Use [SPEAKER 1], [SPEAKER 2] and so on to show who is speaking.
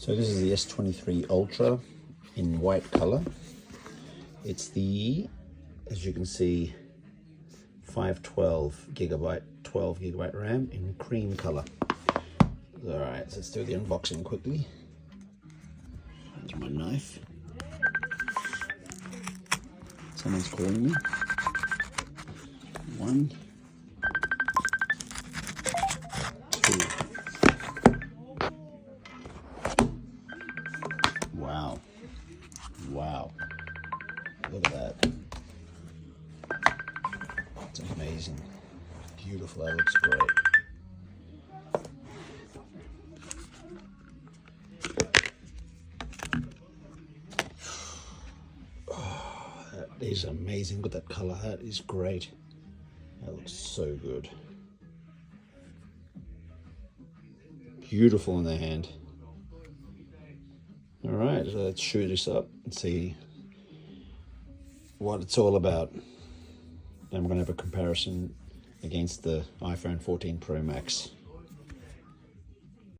[SPEAKER 1] So this is the S23 Ultra in white color. It's the, as you can see, 512 gigabyte, 12 gigabyte RAM in cream color. All right, so let's do the unboxing quickly. Here's my knife. Someone's calling me. 1, 2. Wow. Wow. Look at that. It's amazing. Beautiful. That looks great. Oh, that is amazing. Look at that color. That is great. That looks so good. Beautiful in the hand. All right, so let's shoot this up and see what it's all about. Then we're going to have a comparison against the iPhone 14 Pro Max.